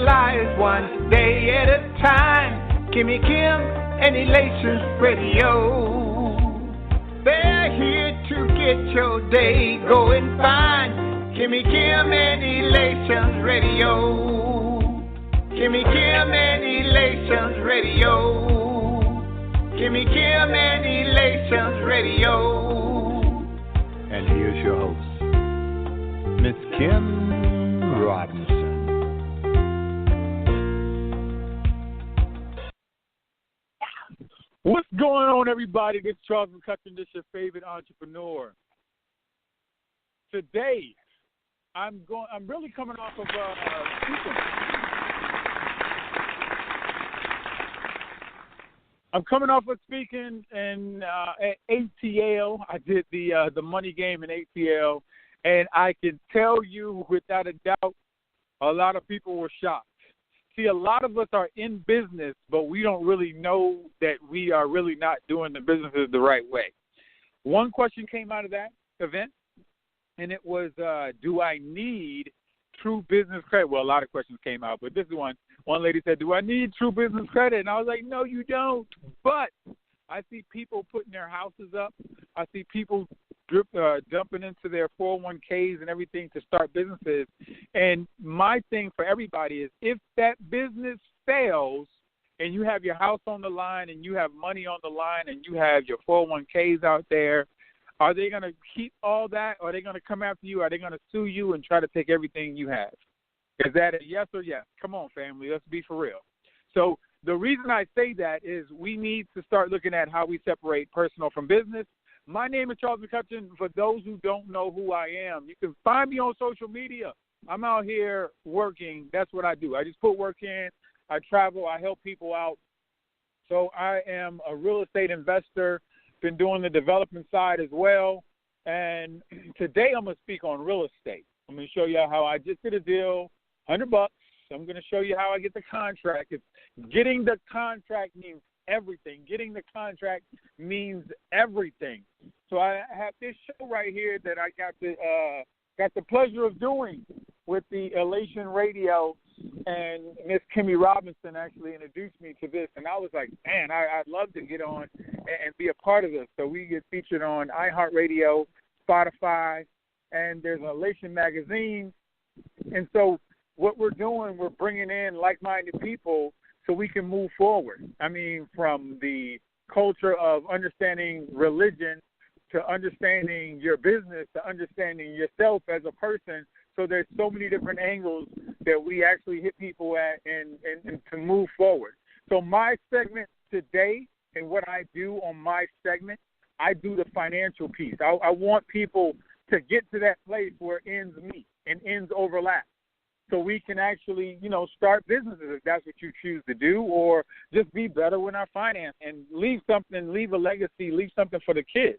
lives one day at a time. Kimmy Kim and Elations Radio. They're here to get your day going fine. Kimmy Kim and Elations Radio. Kimmy Kim and Elations Radio. Kimmy Kim and Elations Radio. And here's your host, Miss Kim Robinson. What's going on, everybody? This is Charles McCutchen. This is your favorite entrepreneur. Today, I'm really coming off of I'm coming off of speaking in at ATL. I did the money game in ATL, and I can tell you without a doubt, a lot of people were shocked. See, a lot of us are in business, but we don't really know that we are really not doing the businesses the right way. One question came out of that event, and it was, do I need true business credit? Well, a lot of questions came out, but this is one. One lady said, do I need true business credit? And I was like, no, you don't. But I see people putting their houses up. I see people dumping into their 401ks and everything to start businesses. And my thing for everybody is, if that business fails and you have your house on the line and you have money on the line and you have your 401ks out there, are they going to keep all that, or are they going to come after you? Are they going to sue you and try to take everything you have? Is that a yes or yes? Come on, family. Let's be for real. So the reason I say that is we need to start looking at how we separate personal from business. My name is Charles McCutchen. For those who don't know who I am, you can find me on social media. I'm out here working. That's what I do. I just put work in. I travel. I help people out. So I am a real estate investor, been doing the development side as well. And today I'm going to speak on real estate. I'm going to show you how I just did a deal, $100. I'm going to show you how I get the contract. It's getting the contract means everything. Getting the contract means everything. So I have this show right here that I got the pleasure of doing with the Elation Radio, and Miss Kimmy Robinson actually introduced me to this, and I was like, man, I'd love to get on and be a part of this. So we get featured on iHeartRadio, Spotify, and there's an Elation magazine. And so what we're doing, we're bringing in like-minded people so we can move forward. I mean, from the culture of understanding religion to understanding your business to understanding yourself as a person. So there's so many different angles that we actually hit people at and to move forward. So my segment today and what I do on my segment, I do the financial piece. I want people to get to that place where ends meet and ends overlap. So we can actually, start businesses if that's what you choose to do, or just be better with our finance and leave something, leave a legacy, leave something for the kids.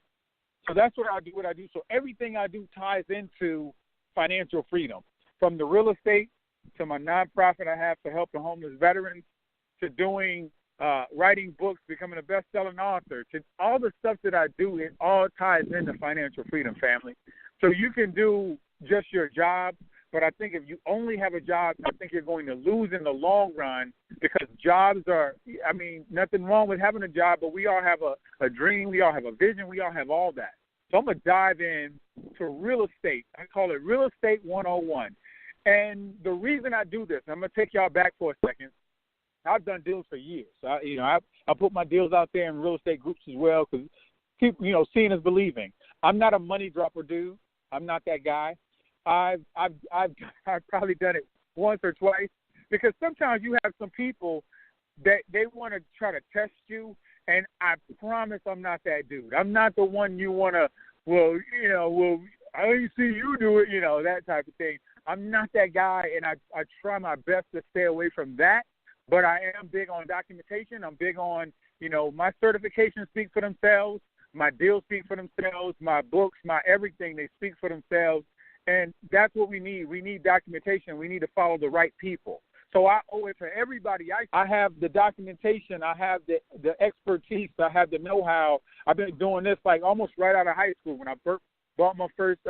So that's what I do. So everything I do ties into financial freedom, from the real estate to my nonprofit I have to help the homeless veterans, to doing writing books, becoming a best-selling author, to all the stuff that I do. It all ties into financial freedom, family. So you can do just your job, but I think if you only have a job, I think you're going to lose in the long run, because jobs are, nothing wrong with having a job, but we all have a dream, we all have a vision, we all have all that. So I'm going to dive in to real estate. I call it Real Estate 101. And the reason I do this, I'm going to take y'all back for a second. I've done deals for years. I put my deals out there in real estate groups as well, because people, seeing is believing. I'm not a money dropper dude. I'm not that guy. I've probably done it once or twice, because sometimes you have some people that they want to try to test you, and I promise I'm not that dude. I'm not the one you want to, I only see you do it, that type of thing. I'm not that guy, and I try my best to stay away from that, but I am big on documentation. I'm big on, my certifications speak for themselves, my deals speak for themselves, my books, my everything, they speak for themselves. And that's what we need. We need documentation. We need to follow the right people. So I owe it to everybody. I have the documentation. I have the expertise. I have the know-how. I've been doing this like almost right out of high school when I bought my first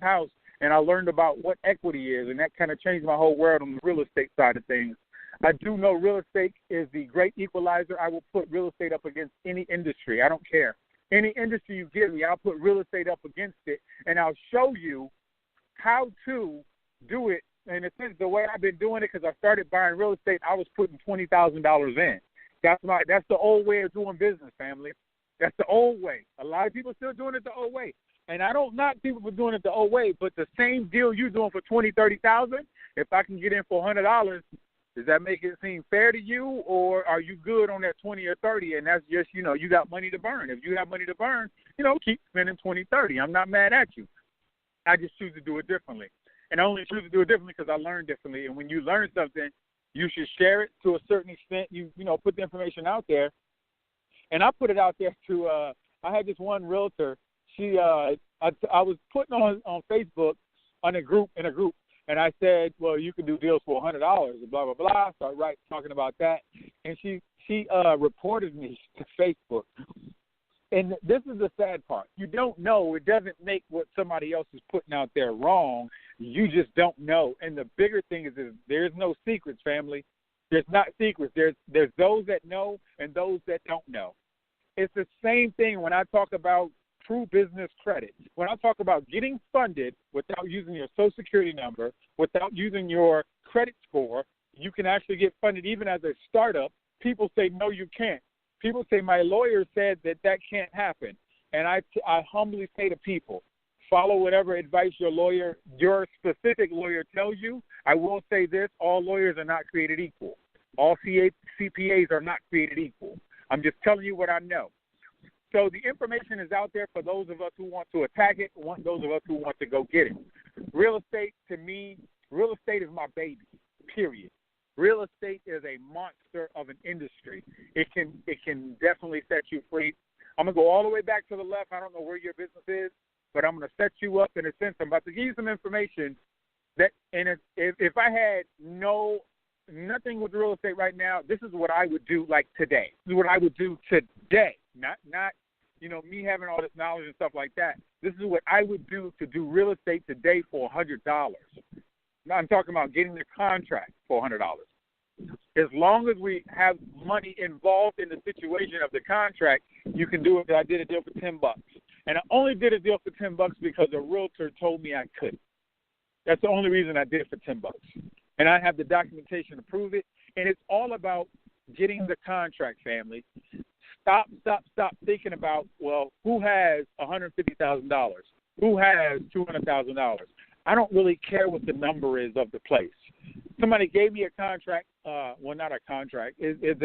house. and I learned about what equity is, and that kind of changed my whole world on the real estate side of things. I do know real estate is the great equalizer. I will put real estate up against any industry. I don't care. Any industry you give me, I'll put real estate up against it, and I'll show you how to do it. And it's the way I've been doing it, because I started buying real estate, I was putting $20,000 in. That's the old way of doing business, family. That's the old way. A lot of people still doing it the old way. And I don't knock people for doing it the old way, but the same deal you're doing for $20,000, $30,000, if I can get in for $100, does that make it seem fair to you, or are you good on that 20 or 30, and that's just, you got money to burn? If you have money to burn, keep spending 20, 30. I'm not mad at you. I just choose to do it differently. And I only choose to do it differently because I learned differently. And when you learn something, you should share it to a certain extent. You put the information out there. And I put it out there to I had this one realtor. She I was putting on Facebook in a group, and I said, well, you can do deals for $100 and blah blah blah. Started talking about that, and she reported me to Facebook. And this is the sad part. You don't know. It doesn't make what somebody else is putting out there wrong. You just don't know. And the bigger thing is there's no secrets, family. There's not secrets. There's those that know and those that don't know. It's the same thing when I talk about true business credit. When I talk about getting funded without using your Social Security number, without using your credit score, you can actually get funded even as a startup. People say, no, you can't. People say, my lawyer said that can't happen. And I humbly say to people, follow whatever advice your specific lawyer tells you. I will say this, all lawyers are not created equal. All CPAs are not created equal. I'm just telling you what I know. So the information is out there for those of us who want to attack it, those of us who want to go get it. Real estate, to me, real estate is my baby, period. Real estate is a monster of an industry. It can definitely set you free. I'm going to go all the way back to the left. I don't know where your business is, but I'm going to set you up in a sense. I'm about to give you some information that, and if I had nothing with real estate right now, this is what I would do like today. This is what I would do today, not me having all this knowledge and stuff like that. This is what I would do to do real estate today for $100. Now I'm talking about getting the contract for $100. As long as we have money involved in the situation of the contract, you can do it. I did a deal for $10, and I only did a deal for $10 because a realtor told me I couldn't. That's the only reason I did it for $10, and I have the documentation to prove it. And it's all about getting the contract, family. Stop thinking about, well, who has $150,000? Who has $200,000? I don't really care what the number is of the place. Somebody gave me a contract. Well, not a contract. It's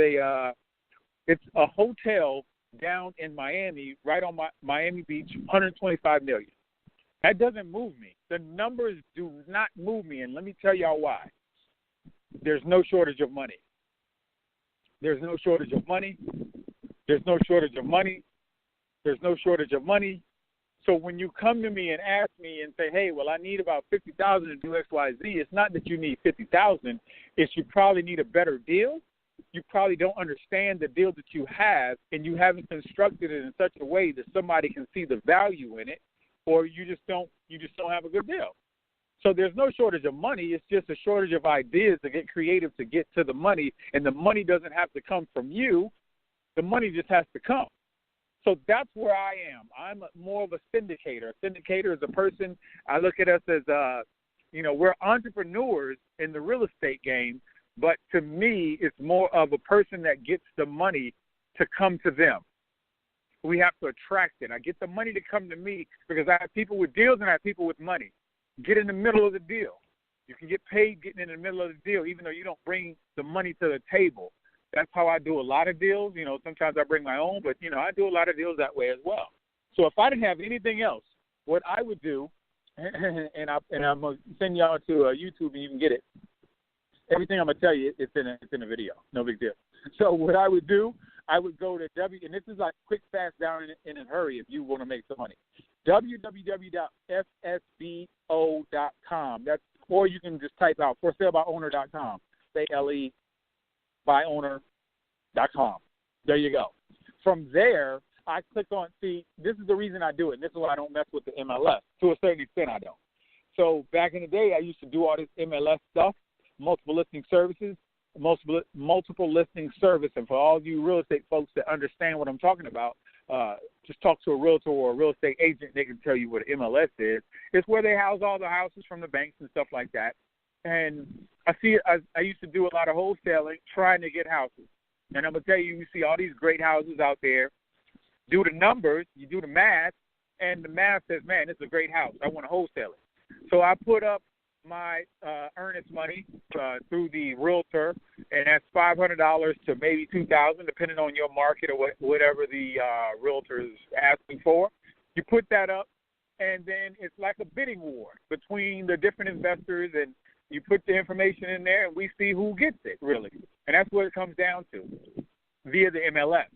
a hotel down in Miami, right on Miami Beach, $125 million. That doesn't move me. The numbers do not move me, and let me tell y'all why. There's no shortage of money. There's no shortage of money. There's no shortage of money. There's no shortage of money. So when you come to me and ask me and say, hey, well, I need about $50,000 to do X, Y, Z, it's not that you need $50,000. It's you probably need a better deal. You probably don't understand the deal that you have, and you haven't constructed it in such a way that somebody can see the value in it, or you just don't have a good deal. So there's no shortage of money. It's just a shortage of ideas to get creative to get to the money, and the money doesn't have to come from you. The money just has to come. So that's where I am. I'm more of a syndicator. A syndicator is a person, I look at us as, we're entrepreneurs in the real estate game, but to me, it's more of a person that gets the money to come to them. We have to attract it. I get the money to come to me because I have people with deals and I have people with money. Get in the middle of the deal. You can get paid getting in the middle of the deal, even though you don't bring the money to the table. That's how I do a lot of deals. Sometimes I bring my own, but, I do a lot of deals that way as well. So if I didn't have anything else, what I would do, and I'm going to send y'all to YouTube and you can get it. Everything I'm going to tell you, it's in a video. No big deal. So what I would do, I would go to and this is like quick, fast, down in a hurry if you want to make some money. www.fsbo.com. Or you can just type out forsalebyoowner.com. SALE byowner.com. There you go. From there, I click on, this is the reason I do it, and this is why I don't mess with the MLS. To a certain extent, I don't. So back in the day, I used to do all this MLS stuff, multiple listing services, multiple listing service. And for all of you real estate folks that understand what I'm talking about, just talk to a realtor or a real estate agent. They can tell you what an MLS is. It's where they house all the houses from the banks and stuff like that. And I used to do a lot of wholesaling, trying to get houses. And I'm going to tell you, you see all these great houses out there. Do the numbers, you do the math, and the math says, man, this is a great house. I want to wholesale it. So I put up my earnest money through the realtor, and that's $500 to maybe $2,000, depending on your market or whatever the realtor is asking for. You put that up, and then it's like a bidding war between the different investors, and you put the information in there, and we see who gets it, really. And that's what it comes down to via the MLS.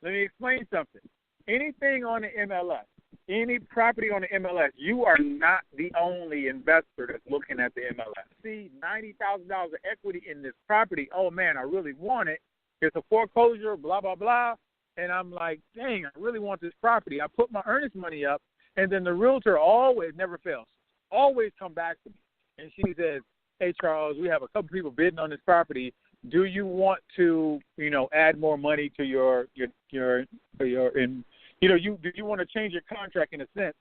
Let me explain something. Anything on the MLS, any property on the MLS, you are not the only investor that's looking at the MLS. See, $90,000 of equity in this property. Oh, man, I really want it. It's a foreclosure, blah, blah, blah. And I'm like, dang, I really want this property. I put my earnest money up, and then the realtor always, never fails, always come back to me. And she says, hey, Charles, we have a couple people bidding on this property. Do you want to, add more money to do you want to change your contract in a sense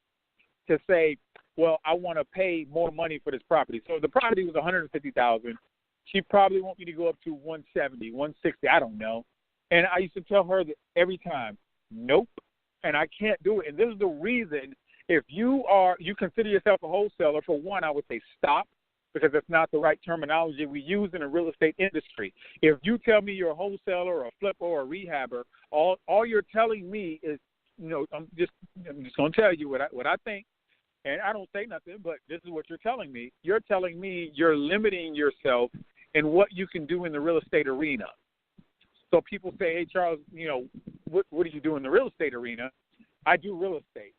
to say, well, I want to pay more money for this property. So the property was $150,000. She probably want me to go up to $170,000, $160,000, I don't know. And I used to tell her that every time, nope, and I can't do it. And this is the reason, if you consider yourself a wholesaler, for one, I would say stop, because that's not the right terminology we use in the real estate industry. If you tell me you're a wholesaler or a flipper or a rehabber, all you're telling me is, I'm just going to tell you what I think, and I don't say nothing, but this is what you're telling me. You're telling me you're limiting yourself in what you can do in the real estate arena. So people say, hey, Charles, what do you do in the real estate arena? I do real estate.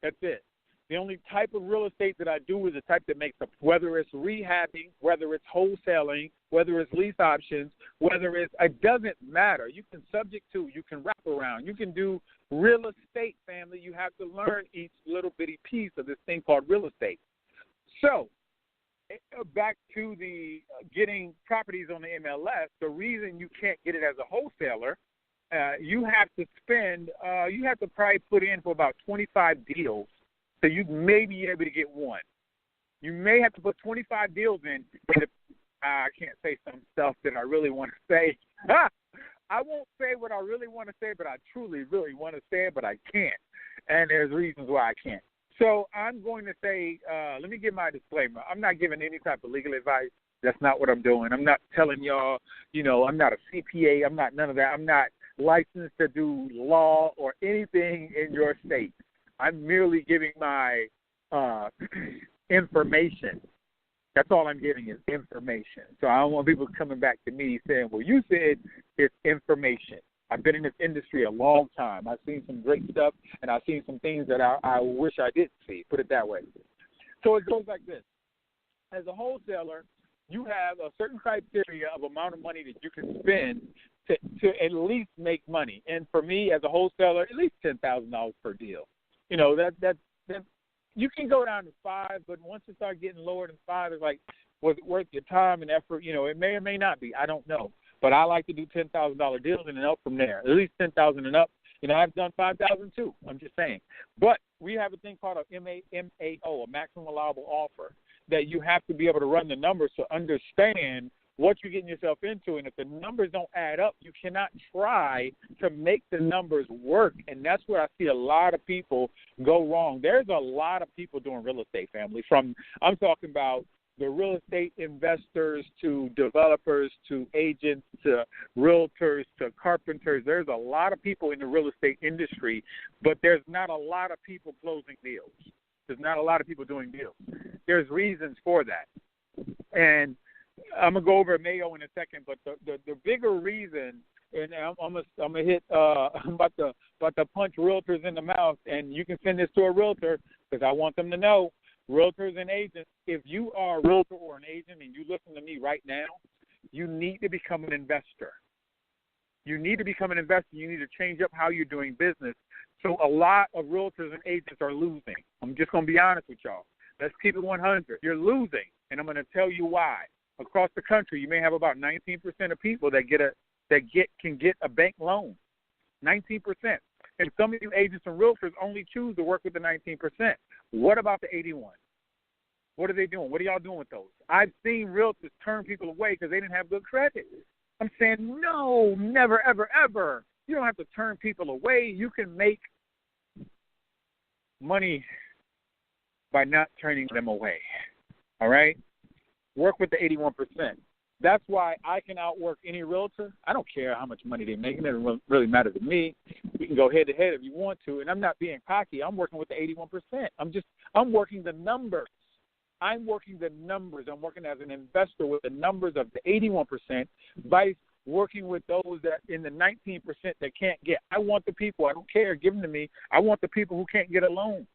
That's it. The only type of real estate that I do is the type that makes up, whether it's rehabbing, whether it's wholesaling, whether it's lease options, it doesn't matter. You can you can wrap around. You can do real estate, family. You have to learn each little bitty piece of this thing called real estate. So back to the getting properties on the MLS, the reason you can't get it as a wholesaler, you have to probably put in for about 25 deals. So you may be able to get one. You may have to put 25 deals in. I can't say some stuff that I really want to say. I won't say what I really want to say, but I truly, really want to say it, but I can't. And there's reasons why I can't. So I'm going to say, let me give my disclaimer. I'm not giving any type of legal advice. That's not what I'm doing. I'm not telling y'all, I'm not a CPA. I'm not none of that. I'm not licensed to do law or anything in your state. I'm merely giving my information. That's all I'm giving is information. So I don't want people coming back to me saying, well, you said it's information. I've been in this industry a long time. I've seen some great stuff, and I've seen some things that I wish I didn't see, put it that way. So it goes like this. As a wholesaler, you have a certain criteria of amount of money that you can spend to at least make money. And for me, as a wholesaler, at least $10,000 per deal. That you can go down to 5, but once it starts getting lower than 5, it's like, was it worth your time and effort? It may or may not be. I don't know. But I like to do $10,000 deals and then up from there, at least $10,000 and up. I've done $5,000 too. I'm just saying. But we have a thing called a MAO, a maximum allowable offer, that you have to be able to run the numbers to understand what you're getting yourself into. And if the numbers don't add up, you cannot try to make the numbers work. And that's where I see a lot of people go wrong. There's a lot of people doing real estate, family. I'm talking about the real estate investors to developers to agents to realtors to carpenters. There's a lot of people in the real estate industry, but there's not a lot of people closing deals. There's not a lot of people doing deals. There's reasons for that. And I'm gonna go over Mayo in a second, but the bigger reason, and I'm about to punch realtors in the mouth, and you can send this to a realtor because I want them to know, realtors and agents, if you are a realtor or an agent and you listen to me right now, you need to become an investor. You need to become an investor. You need to change up how you're doing business. So a lot of realtors and agents are losing. I'm just gonna be honest with y'all. Let's keep it 100. You're losing, and I'm going to tell you why. Across the country, you may have about 19% of people that can get a bank loan. 19%. And some of you agents and realtors only choose to work with the 19%. What about the 81? What are they doing? What are y'all doing with those? I've seen realtors turn people away because they didn't have good credit. I'm saying, no, never, ever, ever. You don't have to turn people away. You can make money by not turning them away. All right? Work with the 81%. That's why I can outwork any realtor. I don't care how much money they make. It doesn't really matter to me. We can go head-to-head if you want to. And I'm not being cocky. I'm working with the 81%. I'm working the numbers. I'm working the numbers. I'm working as an investor with the numbers of the 81% by working with those that in the 19% that can't get. I want the people. I don't care. Give them to me. I want the people who can't get a loan.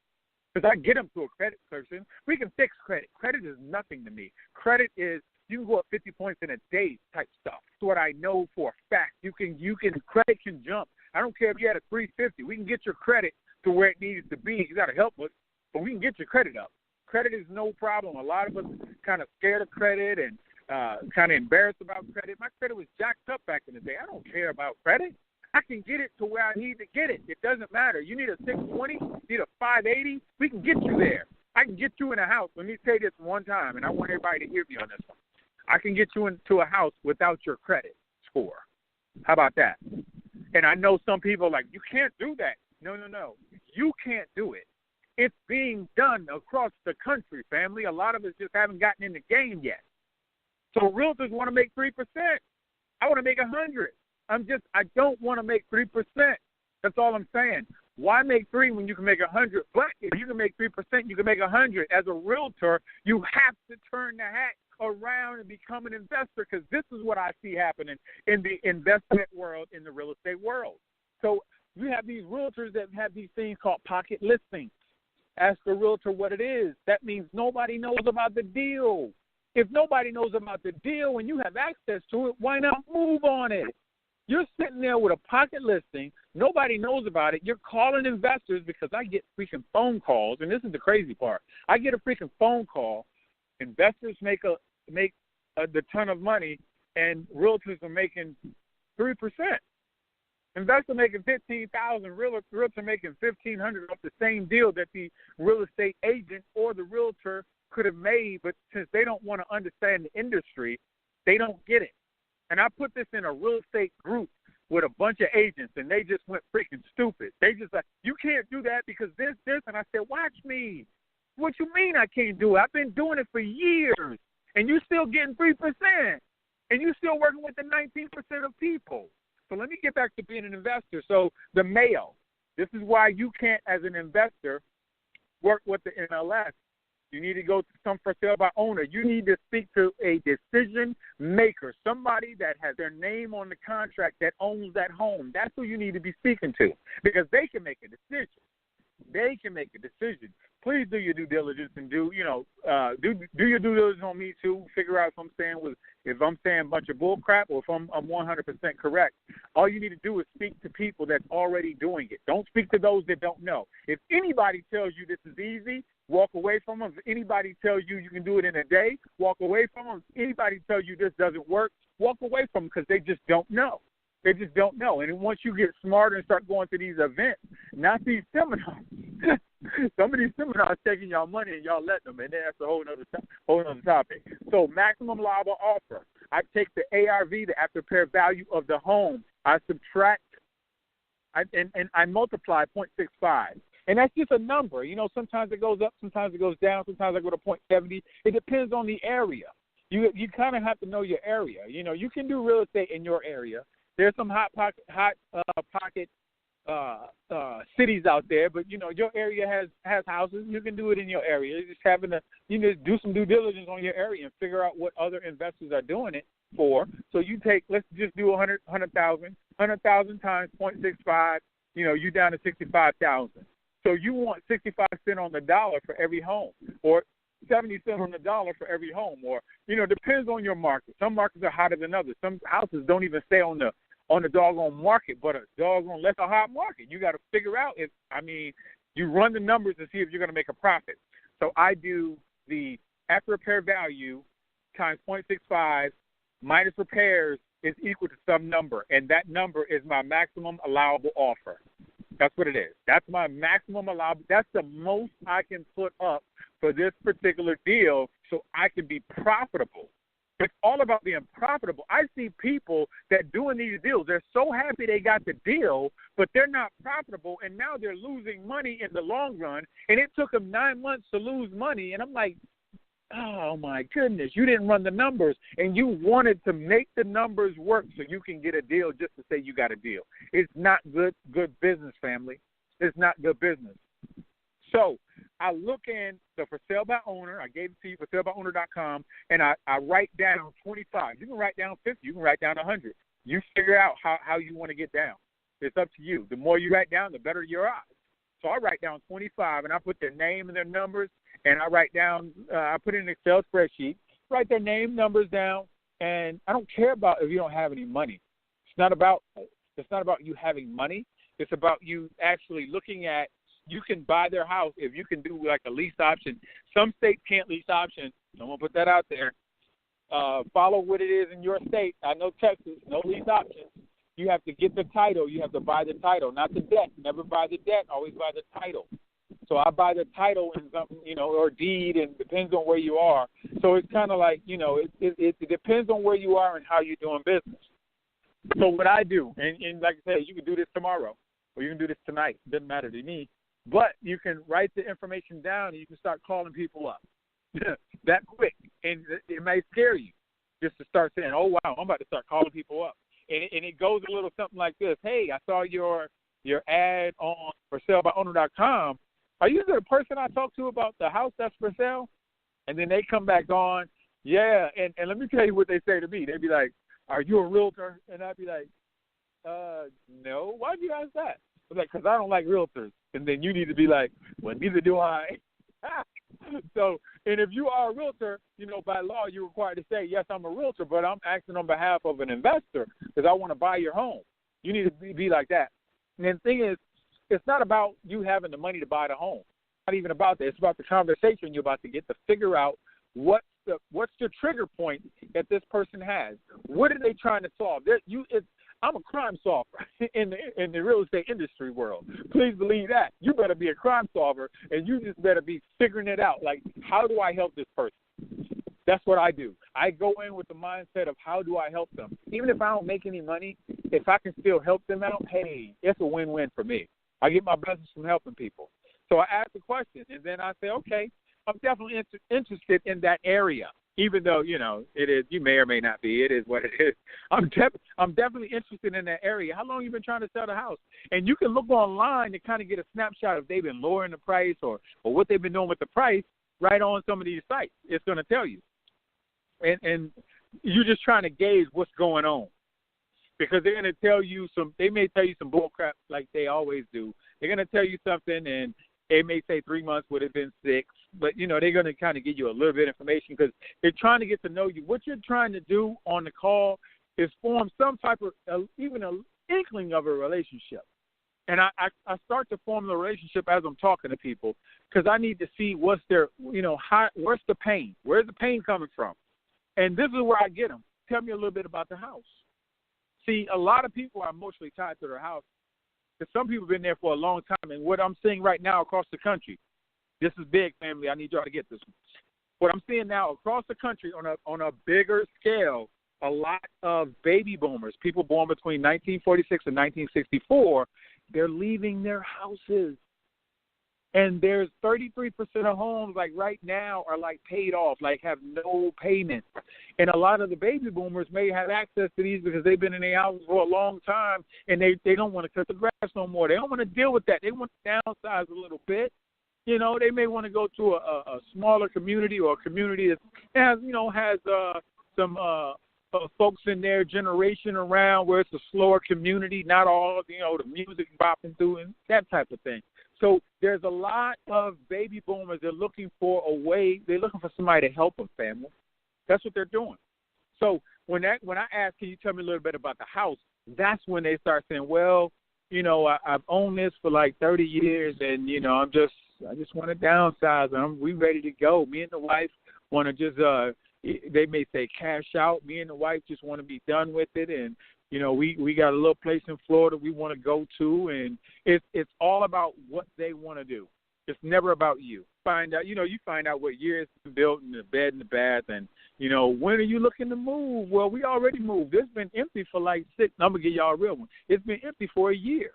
Because I get them to a credit person. We can fix credit. Credit is nothing to me. Credit is you can go up 50 points in a day type stuff. That's what I know for a fact. Credit can jump. I don't care if you had a 350. We can get your credit to where it needs to be. You got to help us, but we can get your credit up. Credit is no problem. A lot of us kind of scared of credit and kind of embarrassed about credit. My credit was jacked up back in the day. I don't care about credit. I can get it to where I need to get it. It doesn't matter. You need a 620, you need a 580, we can get you there. I can get you in a house. Let me say this one time, and I want everybody to hear me on this one. I can get you into a house without your credit score. How about that? And I know some people are like, you can't do that. No. You can't do it. It's being done across the country, family. A lot of us just haven't gotten in the game yet. So realtors want to make 3%. I want to make 100. I don't want to make 3%. That's all I'm saying. Why make 3 when you can make 100? But if you can make 3%, you can make 100. As a realtor, you have to turn the hat around and become an investor, because this is what I see happening in the investment world, in the real estate world. So you have these realtors that have these things called pocket listings. Ask the realtor what it is. That means nobody knows about the deal. If nobody knows about the deal and you have access to it, why not move on it? You're sitting there with a pocket listing. Nobody knows about it. You're calling investors, because I get freaking phone calls, and this is the crazy part. I get a freaking phone call. Investors make the ton of money, and realtors are making 3%. Investor making $15,000, realtor making $1,500 off the same deal that the real estate agent or the realtor could have made, but since they don't want to understand the industry, they don't get it. And I put this in a real estate group with a bunch of agents, and they just went freaking stupid. They just like, you can't do that because this. And I said, watch me. What you mean I can't do it? I've been doing it for years, and you still getting 3%, and you still working with the 19% of people. So let me get back to being an investor. So the mail, this is why you can't, as an investor, work with the MLS. You need to go to some for sale by owner. You need to speak to a decision maker, somebody that has their name on the contract that owns that home. That's who you need to be speaking to, because they can make a decision. They can make a decision. Please do your due diligence and do your due diligence on me too. Figure out if I'm saying a bunch of bull crap or if I'm 100% correct. All you need to do is speak to people that's already doing it. Don't speak to those that don't know. If anybody tells you this is easy, walk away from them. If anybody tells you can do it in a day, walk away from them. If anybody tells you this doesn't work, walk away from them, because they just don't know. They just don't know. And once you get smarter and start going to these events, not these seminars, some of these seminars taking y'all money and y'all letting them, and that's a whole other topic. So maximum liable offer. I take the ARV, the after repair value of the home. I subtract, and I multiply 0.65. And that's just a number. Sometimes it goes up, sometimes it goes down, sometimes I go to 0.70. It depends on the area. You kind of have to know your area. You can do real estate in your area. There's some hot pocket cities out there, but your area has houses. You can do it in your area. You're just having to do some due diligence on your area and figure out what other investors are doing it for. So let's just do 100,000 times 0.65. You down to 65,000. So you want 65 cents on the dollar for every home, or 70 cents on the dollar for every home, or depends on your market. Some markets are hotter than others. Some houses don't even stay on the doggone market, but a doggone less a hot market. You got to figure out you run the numbers to see if you're going to make a profit. So I do the after repair value times 0.65 minus repairs is equal to some number, and that number is my maximum allowable offer. That's what it is. That's my maximum allowable. That's the most I can put up for this particular deal so I can be profitable. It's all about being profitable. I see people that doing these deals, they're so happy they got the deal, but they're not profitable, and now they're losing money in the long run, and it took them 9 months to lose money, and I'm like, oh, my goodness, you didn't run the numbers, and you wanted to make the numbers work so you can get a deal just to say you got a deal. It's not good business, family. It's not good business. So I look in the for sale by owner. I gave it to you, for sale by owner.com, and I write down 25. You can write down 50. You can write down 100. You figure out how you want to get down. It's up to you. The more you write down, the better your odds. So I write down 25, and I put their name and their numbers, and I write down, I put it in an Excel spreadsheet, write their name, numbers down, and I don't care about if you don't have any money. It's not about you having money. It's about you actually looking at, you can buy their house if you can do like a lease option. Some states can't lease option. I'm going to put that out there. Follow what it is in your state. I know Texas, no lease options. You have to get the title. You have to buy the title, not the debt. Never buy the debt. Always buy the title. So I buy the title in something, or deed, and depends on where you are. So it's kind of like, it depends on where you are and how you're doing business. So what I do, and like I said, you can do this tomorrow or you can do this tonight. It doesn't matter to me. But you can write the information down and you can start calling people up that quick. And it may scare you just to start saying, oh, wow, I'm about to start calling people up. And it goes a little something like this. Hey, I saw your ad on for sale by owner.com. Are you the person I talked to about the house that's for sale? And then they come back on, yeah. And let me tell you what they say to me. They'd be like, are you a realtor? And I'd be like, no. Why'd you ask that? I'm like, because I don't like realtors. And then you need to be like, well, neither do I. So, and if you are a realtor, by law, you're required to say, yes, I'm a realtor, but I'm acting on behalf of an investor because I want to buy your home. You need to be like that. And the thing is, it's not about you having the money to buy the home. It's not even about that. It's about the conversation you're about to get to figure out what's the trigger point that this person has. What are they trying to solve? I'm a crime solver in the real estate industry world. Please believe that. You better be a crime solver, and you just better be figuring it out. Like, how do I help this person? That's what I do. I go in with the mindset of how do I help them. Even if I don't make any money, if I can still help them out, hey, it's a win-win for me. I get my business from helping people. So I ask the question, and then I say, okay, I'm definitely interested in that area. Even though, it is, you may or may not be, it is what it is. I'm definitely interested in that area. How long have you been trying to sell the house? And you can look online to kind of get a snapshot if they've been lowering the price or what they've been doing with the price right on some of these sites. It's going to tell you. And you're just trying to gauge what's going on. Because they're going to tell you they may tell you some bull crap like they always do. They're going to tell you something and they may say 3 months would have been 6. But, they're going to kind of give you a little bit of information because they're trying to get to know you. What you're trying to do on the call is form some type of, even an inkling of a relationship. And I start to form the relationship as I'm talking to people because I need to see what's their, where's the pain? Where's the pain coming from? And this is where I get them. Tell me a little bit about the house. See, a lot of people are emotionally tied to their house because some people have been there for a long time. And what I'm seeing right now across the country, this is big, family. I need y'all to get this one. What I'm seeing now across the country on a bigger scale, a lot of baby boomers, people born between 1946 and 1964, they're leaving their houses. And there's 33% of homes, like right now, are like paid off, like have no payment. And a lot of the baby boomers may have access to these because they've been in their houses for a long time, and they don't want to cut the grass no more. They don't want to deal with that. They want to downsize a little bit. They may want to go to a smaller community or a community that has some folks in their generation around where it's a slower community, not all, the music bopping through and that type of thing. So there's a lot of baby boomers. They're looking for a way. They're looking for somebody to help them, family. That's what they're doing. So when I ask, can you tell me a little bit about the house, that's when they start saying, well, I've owned this for like 30 years and, I'm just I just want to downsize. We ready to go. Me and the wife want to just, they may say cash out. Me and the wife just want to be done with it. And, we got a little place in Florida we want to go to. And it's all about what they want to do. It's never about you. Find out, you find out what year it's been built and the bed and the bath. And, when are you looking to move? Well, we already moved. It's been empty for like 6. I'm going to give y'all a real one. It's been empty for a year.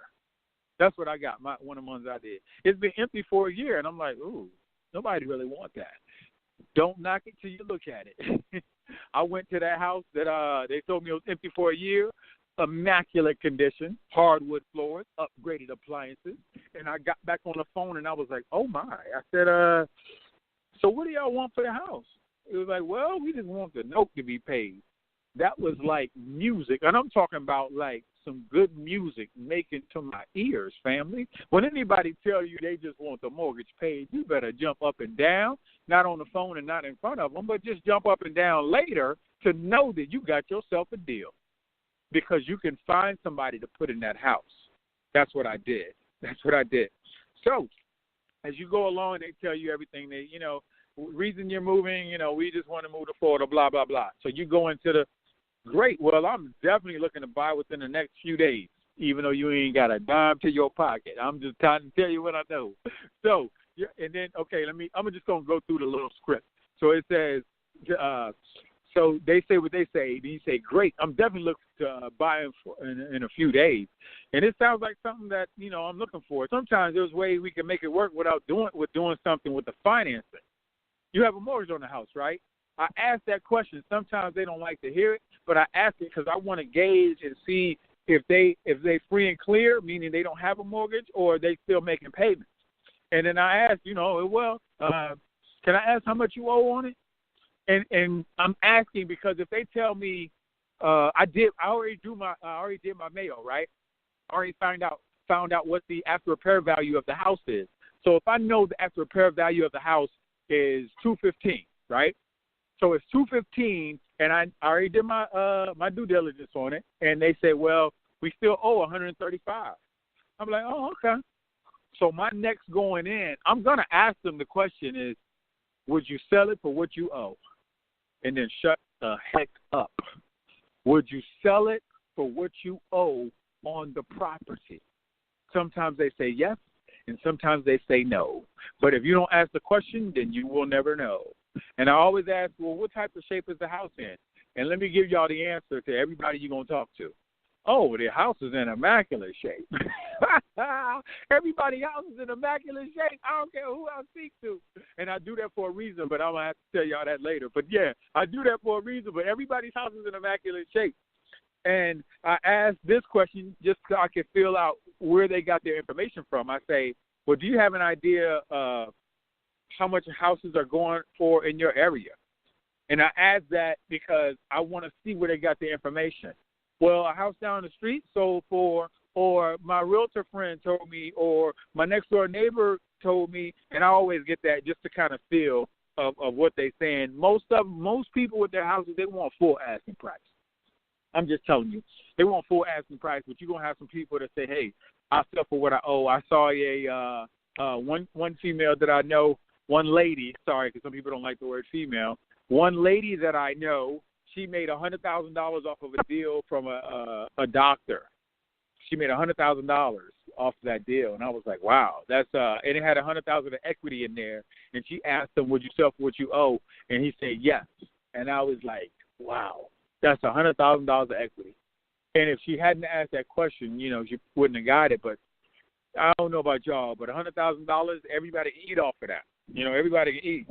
That's what I got, one of the ones I did. It's been empty for a year, and I'm like, ooh, nobody really want that. Don't knock it till you look at it. I went to that house that they told me it was empty for a year, immaculate condition, hardwood floors, upgraded appliances, and I got back on the phone, and I was like, oh, my. I said, so what do y'all want for the house? It was like, well, we just want the note to be paid. That was like music, and I'm talking about like some good music making to my ears, family. When anybody tell you they just want the mortgage paid, you better jump up and down, not on the phone and not in front of them, but just jump up and down later to know that you got yourself a deal because you can find somebody to put in that house. That's what I did. So as you go along, they tell you everything. They, reason you're moving, we just want to move to Florida, blah, blah, blah. So you go into the great. Well, I'm definitely looking to buy within the next few days, even though you ain't got a dime to your pocket. I'm just trying to tell you what I know. So, and then, okay, I'm just going to go through the little script. So it says, so they say what they say. And you say, great, I'm definitely looking to buy in a few days. And it sounds like something that, I'm looking for. Sometimes there's ways we can make it work without doing something with the financing. You have a mortgage on the house, right? I ask that question. Sometimes they don't like to hear it, but I ask it because I want to gauge and see if they free and clear, meaning they don't have a mortgage, or they still making payments. And then I ask, can I ask how much you owe on it? And I'm asking because if they tell me I already did my mail, right? I already found out what the after repair value of the house is. So if I know the after repair value of the house is $215, right? So it's $215, and I already did my my due diligence on it, and they say, well, we still owe $135. I'm like, oh, okay. So my next going in, I'm gonna ask them the question is, would you sell it for what you owe? And then shut the heck up. Would you sell it for what you owe on the property? Sometimes they say yes, and sometimes they say no. But if you don't ask the question, then you will never know. And I always ask, well, what type of shape is the house in? And let me give y'all the answer to everybody you're going to talk to. Oh, the house is in immaculate shape. Everybody's house is in immaculate shape. I don't care who I speak to. And I do that for a reason, but I'm going to have to tell y'all that later. But, yeah, I do that for a reason, but everybody's house is in immaculate shape. And I ask this question just so I can feel out where they got their information from. I say, well, do you have an idea of how much houses are going for in your area? And I ask that because I want to see where they got their information. Well, a house down the street sold for, or my realtor friend told me, or my next door neighbor told me, and I always get that just to kind of feel of what they're saying. Most people with their houses, they want full asking price. I'm just telling you. They want full asking price, but you're going to have some people that say, hey, I'll sell for what I owe. I saw one female that I know, one lady, sorry, because some people don't like the word female, one lady that I know, she made $100,000 off of a deal from a doctor. She made $100,000 off of that deal, and I was like, wow, that's and it had $100,000 of equity in there. And she asked him, would you sell for what you owe? And he said yes. And I was like, wow, that's $100,000 of equity. And if she hadn't asked that question, she wouldn't have got it. But I don't know about y'all, but $100,000, everybody can eat off of that. Everybody can eat.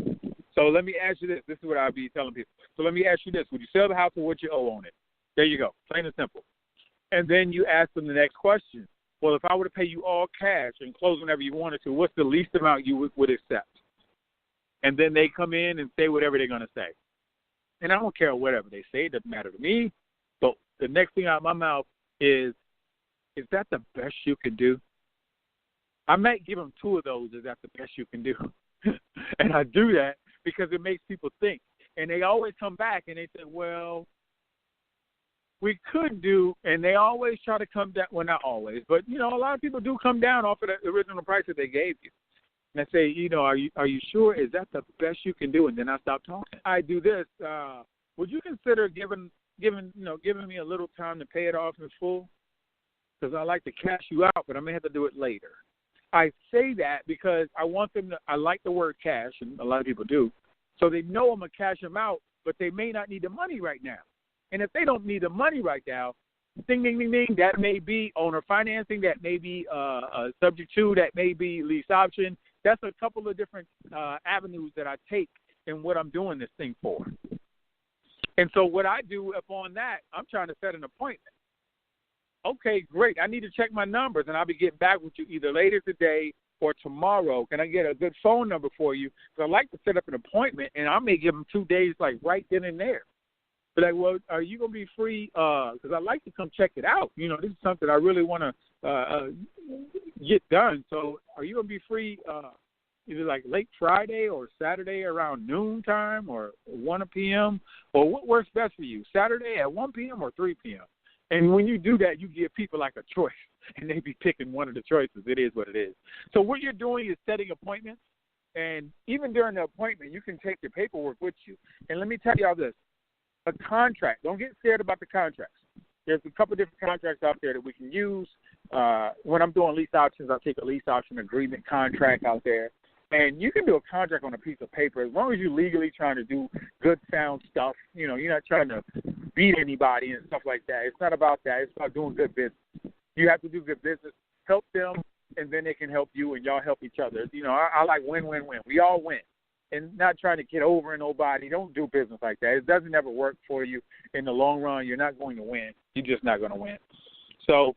So let me ask you this. This is what I'll be telling people. So let me ask you this. Would you sell the house for what you owe on it? There you go. Plain and simple. And then you ask them the next question. Well, if I were to pay you all cash and close whenever you wanted to, what's the least amount you would accept? And then they come in and say whatever they're going to say. And I don't care whatever they say. It doesn't matter to me. But the next thing out of my mouth is that the best you can do? I might give them 2 of those. Is that the best you can do? And I do that because it makes people think. And they always come back and they say, well, we could do, and they always try to come down, well, not always, but, a lot of people do come down off of the original price that they gave you. And I say, are you sure? Is that the best you can do? And then I stop talking. I do this. Would you consider giving me a little time to pay it off in full? Because I like to cash you out, but I may have to do it later. I say that because I want them to. I like the word cash, and a lot of people do. So they know I'm gonna cash them out, but they may not need the money right now. And if they don't need the money right now, ding, ding, ding, ding, that may be owner financing, that may be subject to, that may be lease option. That's a couple of different avenues that I take in what I'm doing this thing for. And so what I do upon that, I'm trying to set an appointment. Okay, great. I need to check my numbers, and I'll be getting back with you either later today or tomorrow. Can I get a good phone number for you? Because I like to set up an appointment, and I may give them 2 days, like right then and there. But like, well, are you going to be free? Because I'd like to come check it out. This is something I really want to get done. So are you going to be free either like late Friday or Saturday around noon time or 1 p.m.? Or what works best for you, Saturday at 1 p.m. or 3 p.m.? And when you do that, you give people like a choice, and they be picking one of the choices. It is what it is. So what you're doing is setting appointments, and even during the appointment, you can take your paperwork with you. And let me tell y'all this. A contract. Don't get scared about the contracts. There's a couple of different contracts out there that we can use. When I'm doing lease options, I'll take a lease option agreement contract out there. And you can do a contract on a piece of paper as long as you're legally trying to do good, sound stuff. You're not trying to beat anybody and stuff like that. It's not about that. It's about doing good business. You have to do good business, help them, and then they can help you, and y'all help each other. I like win-win-win. We all win. And not trying to get over nobody. Don't do business like that. It doesn't ever work for you in the long run. You're not going to win. You're just not going to win. So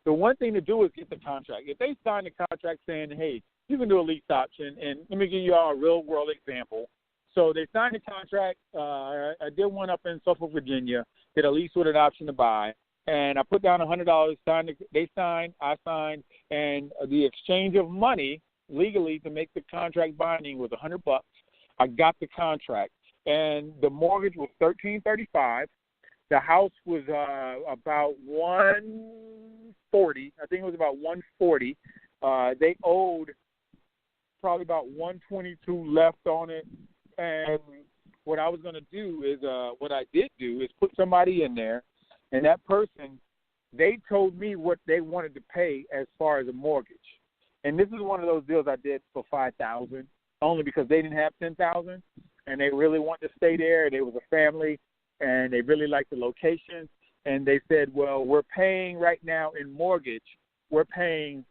the one thing to do is get the contract. If they sign the contract saying, hey, you can do a lease option, and let me give you all a real-world example. So they signed the contract. I did one up in Suffolk, Virginia, did a lease with an option to buy, and I put down $100. They signed, I signed, and the exchange of money legally to make the contract binding was $100. I got the contract, and the mortgage was $1,335. The house was about $140. I think it was about $140. They owed probably about $122 left on it, and what I was going to do is what I did do is put somebody in there, and that person, they told me what they wanted to pay as far as a mortgage. And this is one of those deals I did for $5,000, only because they didn't have $10,000, and they really wanted to stay there. They was a family, and they really liked the location. And they said, well, we're paying right now in mortgage. We're paying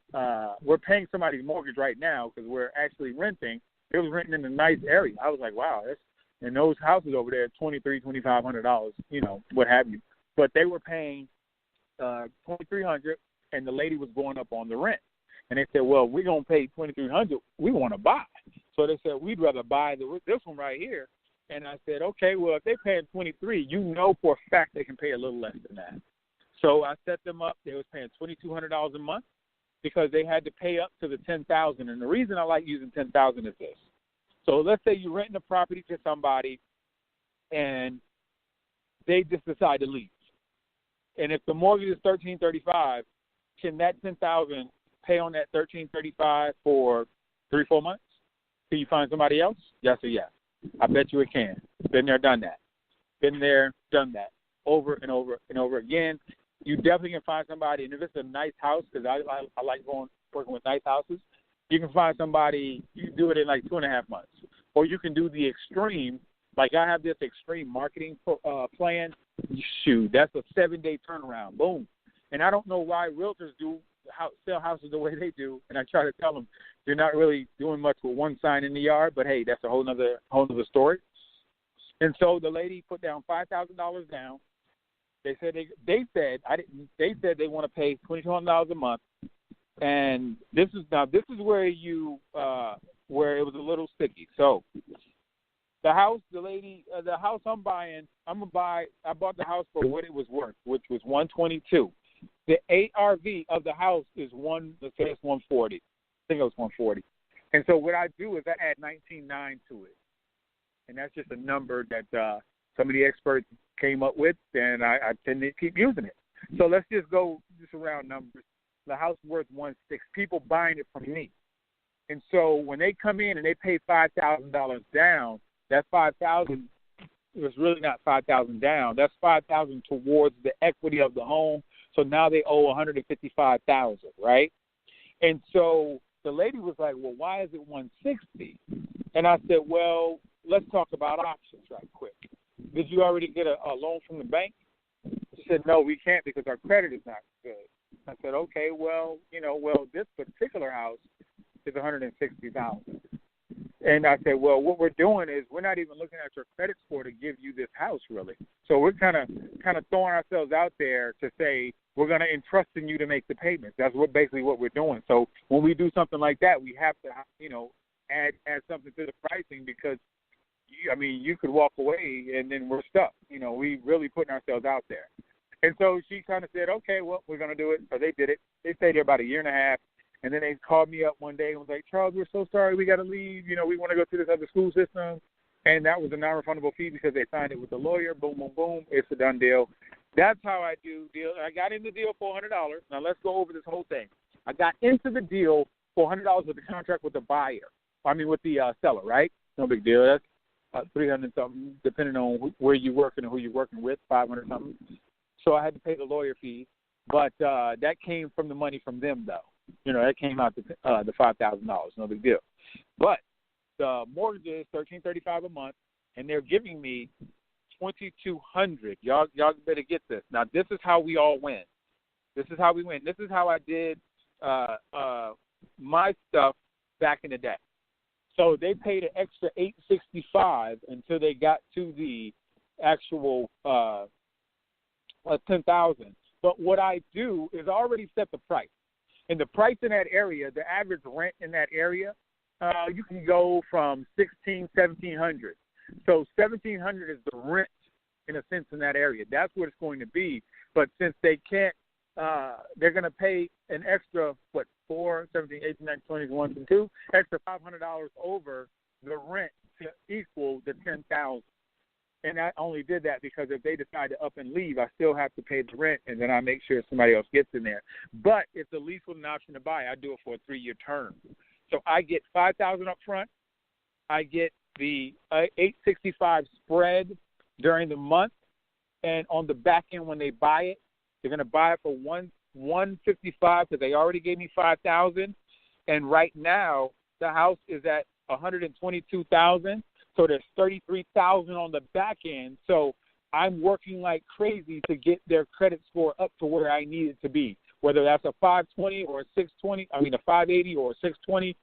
somebody's mortgage right now because we're actually renting. It was renting in a nice area. I was like, wow, and those houses over there, $2,300, $2,500, what have you. But they were paying $2,300, and the lady was going up on the rent. And they said, well, we're going to pay $2,300. We want to buy. So they said, we'd rather buy this one right here. And I said, okay, well, if they're paying $23,000, for a fact they can pay a little less than that. So I set them up. They was paying $2,200 a month because they had to pay up to the $10,000. And the reason I like using $10,000 is this. So let's say you're renting a property to somebody, and they just decide to leave. And if the mortgage is $1,335, can that $10,000 pay on that $1,335 for 3-4 months? Can you find somebody else? Yes or yes? I bet you it can. Been there, done that. Been there, done that. Over and over and over again. You definitely can find somebody, and if it's a nice house, because I like working with nice houses, you can find somebody, you can do it in like 2.5 months. Or you can do the extreme, like I have this extreme marketing plan. Shoot, that's a 7-day turnaround. Boom. And I don't know why realtors sell houses the way they do, and I try to tell them you're not really doing much with one sign in the yard, but hey, that's a whole nother story. And so the lady put down $5,000 down. They said they want to pay $2,200 a month, and this is where where it was a little sticky. So the house I'm buying, I bought the house for what it was worth, which was $122. The ARV of the house is let's say it's $140. I think it was $140. And so what I do is I add $19,900 to it, and that's just a number that some of the experts came up with, and I tend to keep using it. So let's just go around numbers. The house worth $160. People buying it from me. And so when they come in and they pay $5,000 down, that $5,000 was really not $5,000 down. That's $5,000 towards the equity of the home. So now they owe $155,000, right? And so the lady was like, "Well, why is it $160?" And I said, "Well, let's talk about options right quick. Did you already get a loan from the bank?" She said, "No, we can't because our credit is not good." I said, "Okay, well, this particular house is $160,000. And I said, "Well, what we're doing is we're not even looking at your credit score to give you this house, really. So we're kind of throwing ourselves out there to say we're going to entrust in you to make the payments. That's basically what we're doing. So when we do something like that, we have to, add something to the pricing because, you could walk away and then we're stuck. We really putting ourselves out there." And so she kind of said, "Okay, well, we're going to do it." So they did it. They stayed there about a year and a half. And then they called me up one day and was like, "Charles, we're so sorry. We got to leave. We want to go to this other school system." And that was a non-refundable fee because they signed it with the lawyer. Boom, boom, boom. It's a done deal. That's how I do deal. I got in the deal for $100. Now let's go over this whole thing. I got into the deal for $100 with the contract with the with the seller, right? No big deal. That's $300 something, depending on where you're working and who you're working with, $500 something. So I had to pay the lawyer fee, but that came from the money from them, though. That came out the $5,000. No big deal. But the mortgage is $1,335 a month, and they're giving me $2,200. Y'all better get this. Now, this is how we all win. This is how we win. This is how I did my stuff back in the day. So they paid an extra $865 until they got to the actual $10,000. But what I do is I already set the price. And the price in that area, the average rent in that area, you can go from $1,600, $1,700. So $1,700 is the rent, in a sense, in that area. That's what it's going to be. But since they can't, they're going to pay an extra, 4, 17, 18, 19, 20, 1, and 2, extra $500 over the rent to equal the $10,000. And I only did that because if they decide to up and leave, I still have to pay the rent, and then I make sure somebody else gets in there. But if the lease was an option to buy, I do it for a 3-year term. So I get $5,000 up front. I get the $865 spread during the month, and on the back end when they buy it, they're going to buy it for $155 because they already gave me $5,000, and right now the house is at $122,000. So there's $33,000 on the back end. So I'm working like crazy to get their credit score up to where I need it to be, whether that's a 520 or a 620, a 580 or a 620.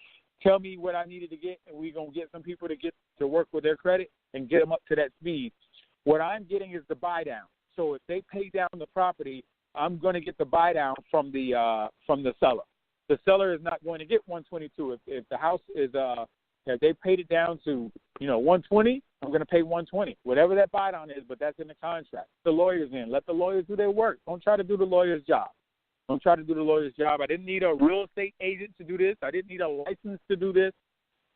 Tell me what I needed to get, and we're going to get some people to get to work with their credit and get them up to that speed. What I'm getting is the buy down. So if they pay down the property, I'm going to get the buy down from the seller. The seller is not going to get 122. If the house is if they paid it down to 120, I'm going to pay 120, whatever that buy down is. But that's in the contract. The lawyers in. Let the lawyers do their work. Don't try to do the lawyer's job. Don't try to do the lawyer's job. I didn't need a real estate agent to do this. I didn't need a license to do this.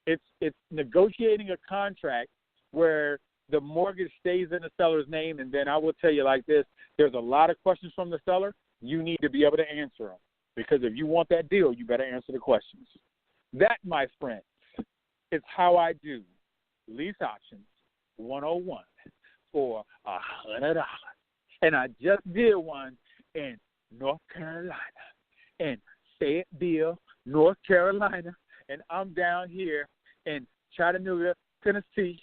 It's negotiating a contract where the mortgage stays in the seller's name. And then I will tell you like this: there's a lot of questions from the seller. You need to be able to answer them, because if you want that deal, you better answer the questions. That, my friends, is how I do lease options 101 for $100. And I just did one in North Carolina, in Fayetteville, North Carolina, and I'm down here in Chattanooga, Tennessee.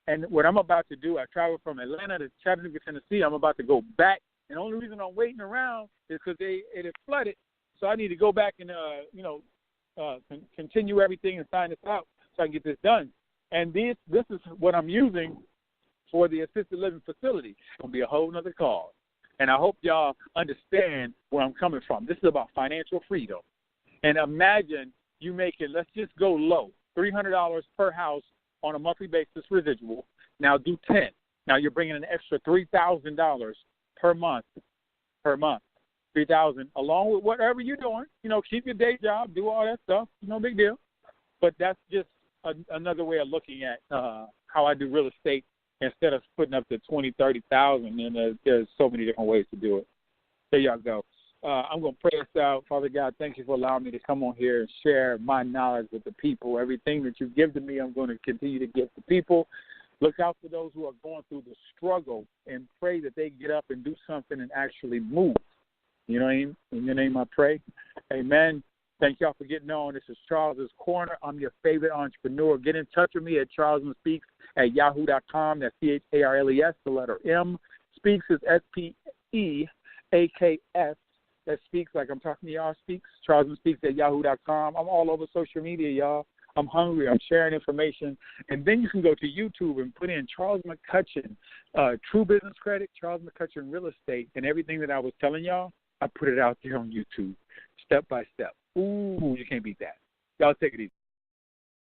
And what I'm about to do, I traveled from Atlanta to Chattanooga, Tennessee. I'm about to go back. And the only reason I'm waiting around is because it is flooded. So I need to go back and, continue everything and sign this out so I can get this done. And this is what I'm using for the assisted living facility. It's going to be a whole nother call. And I hope y'all understand where I'm coming from. This is about financial freedom. And imagine you making, let's just go low, $300 per house on a monthly basis residual. Now do 10. Now you're bringing an extra $3,000 per month. $3,000 along with whatever you're doing. Keep your day job, do all that stuff. No big deal. But that's just another way of looking at how I do real estate instead of putting up to $20,000, $30,000. And there's so many different ways to do it. There y'all go. I'm going to pray us out. Father God, thank you for allowing me to come on here and share my knowledge with the people. Everything that you give to me, I'm going to continue to give to people. Look out for those who are going through the struggle and pray that they get up and do something and actually move. You know what I mean? In your name I pray. Amen. Thank y'all for getting on. This is Charles's Corner. I'm your favorite entrepreneur. Get in touch with me at charlesmanspeaks@yahoo.com. That's CHARLES, the letter M. Speaks is SPEAKS. That speaks like I'm talking to y'all. Speaks. charlesmanspeaks@yahoo.com. I'm all over social media, y'all. I'm hungry. I'm sharing information. And then you can go to YouTube and put in Charles McCutchen, True Business Credit, Charles McCutchen Real Estate, and everything that I was telling y'all, I put it out there on YouTube, step by step. Ooh, you can't beat that. Y'all take it easy.